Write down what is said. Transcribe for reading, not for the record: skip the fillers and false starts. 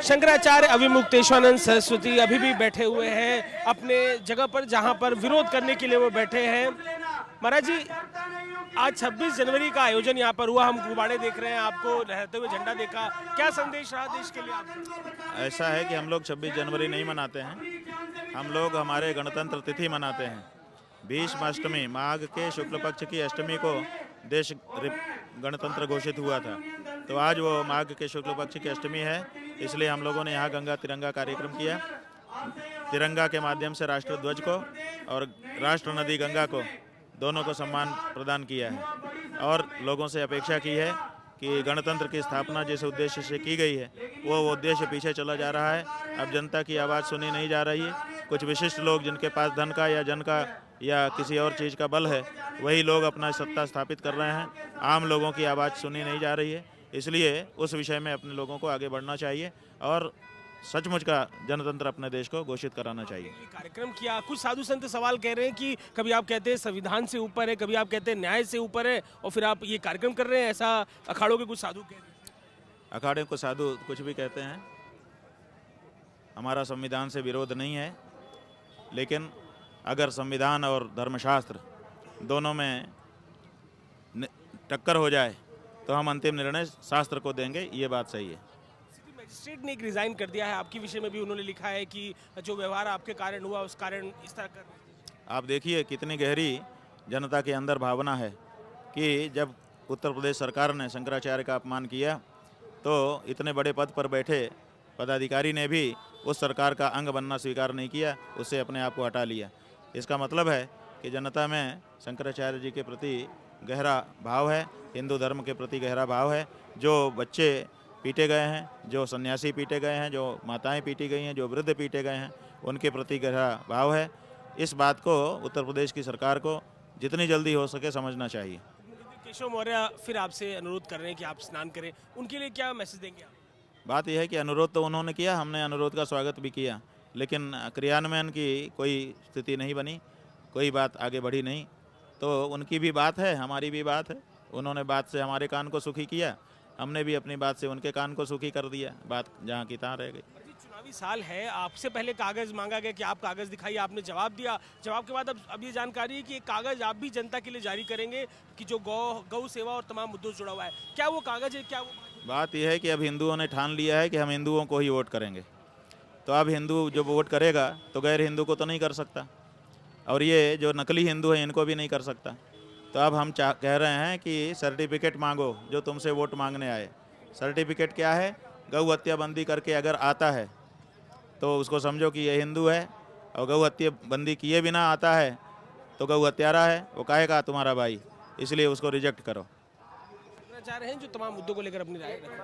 शंकराचार्य अभिमुक्तेश्वरानंद सरस्वती अभी भी बैठे हुए हैं अपने जगह पर, जहां पर विरोध करने के लिए वो बैठे हैं। महाराज जी, आज 26 जनवरी का आयोजन यहाँ पर हुआ, हम गुब्बारे देख रहे हैं, आपको लहराते हुए झंडा देखा, क्या संदेश रहा देश के लिए आपका? ऐसा है कि हम लोग 26 जनवरी नहीं मनाते हैं, हम लोग हमारे गणतंत्र तिथि मनाते हैं। भीष्म अष्टमी, माघ के शुक्ल पक्ष की अष्टमी को देश गणतंत्र घोषित हुआ था, तो आज वो माघ के शुक्ल पक्ष की अष्टमी है, इसलिए हम लोगों ने यहाँ गंगा तिरंगा कार्यक्रम किया। तिरंगा के माध्यम से राष्ट्र ध्वज को और राष्ट्र नदी गंगा को दोनों को सम्मान प्रदान किया है और लोगों से अपेक्षा की है कि गणतंत्र की स्थापना जिस उद्देश्य से की गई है वो उद्देश्य पीछे चला जा रहा है। अब जनता की आवाज़ सुनी नहीं जा रही है। कुछ विशिष्ट लोग जिनके पास धन का या जन का या किसी और चीज़ का बल है, वही लोग अपना सत्ता स्थापित कर रहे हैं। आम लोगों की आवाज़ सुनी नहीं जा रही है, इसलिए उस विषय में अपने लोगों को आगे बढ़ना चाहिए और सचमुच का जनतंत्र अपने देश को घोषित कराना चाहिए। कार्यक्रम किया, कुछ साधु संत सवाल कह रहे हैं कि कभी आप कहते हैं संविधान से ऊपर है, कभी आप कहते हैं न्याय से ऊपर है, और फिर आप ये कार्यक्रम कर रहे हैं, ऐसा अखाड़ों के कुछ साधु कह रहे हैं। अखाड़े को साधु कुछ भी कहते हैं, हमारा संविधान से विरोध नहीं है, लेकिन अगर संविधान और धर्मशास्त्र दोनों में टक्कर हो जाए तो हम अंतिम निर्णय शास्त्र को देंगे, ये बात सही है। मजिस्ट्रेट ने एक रिजाइन कर दिया है, आपके विषय में भी उन्होंने लिखा है कि जो व्यवहार आपके कारण हुआ उस कारण इस तरह कर। आप देखिए कितनी गहरी जनता के अंदर भावना है कि जब उत्तर प्रदेश सरकार ने शंकराचार्य का अपमान किया तो इतने बड़े पद पर बैठे पदाधिकारी ने भी उस सरकार का अंग बनना स्वीकार नहीं किया, उससे अपने आप को हटा लिया। इसका मतलब है कि जनता में शंकराचार्य जी के प्रति गहरा भाव है, हिंदू धर्म के प्रति गहरा भाव है। जो बच्चे पीटे गए हैं, जो सन्यासी पीटे गए हैं, जो माताएं पीटी गई हैं, जो वृद्ध पीटे गए हैं, उनके प्रति गहरा भाव है। इस बात को उत्तर प्रदेश की सरकार को जितनी जल्दी हो सके समझना चाहिए। केशव मौर्य फिर आपसे अनुरोध कर रहे हैं कि आप स्नान करें, उनके लिए क्या मैसेज देंगे आप? बात यह है कि अनुरोध तो उन्होंने किया, हमने अनुरोध का स्वागत भी किया, लेकिन क्रियान्वयन की कोई स्थिति नहीं बनी, कोई बात आगे बढ़ी नहीं। तो उनकी भी बात है, हमारी भी बात है। उन्होंने बात से हमारे कान को सुखी किया, हमने भी अपनी बात से उनके कान को सुखी कर दिया, बात जहाँ की तहाँ रह गई। चुनावी साल है, आपसे पहले कागज मांगा गया कि आप कागज दिखाइए, आपने जवाब दिया। जवाब के बाद अब ये जानकारी है कि एक कागज आप भी जनता के लिए जारी करेंगे कि जो गौ सेवा और तमाम मुद्दों से जुड़ा हुआ है। क्या वो कागज है, क्या वो बात यह है कि अब हिंदुओं ने ठान लिया है कि हम हिंदुओं को ही वोट करेंगे, तो अब हिंदू जो वोट करेगा तो गैर हिंदू को तो नहीं कर सकता, और ये जो नकली हिंदू हैं इनको भी नहीं कर सकता। तो अब हम कह रहे हैं कि सर्टिफिकेट मांगो जो तुमसे वोट मांगने आए। सर्टिफिकेट क्या है? गौ हत्या बंदी करके अगर आता है तो उसको समझो कि ये हिंदू है, और गौ हत्या बंदी किए बिना आता है तो गौ हत्यारा है, वो कहेगा तुम्हारा भाई, इसलिए उसको रिजेक्ट करो। चाह रहे हैं जो तमाम मुद्दों को लेकर अपनी राय रखें।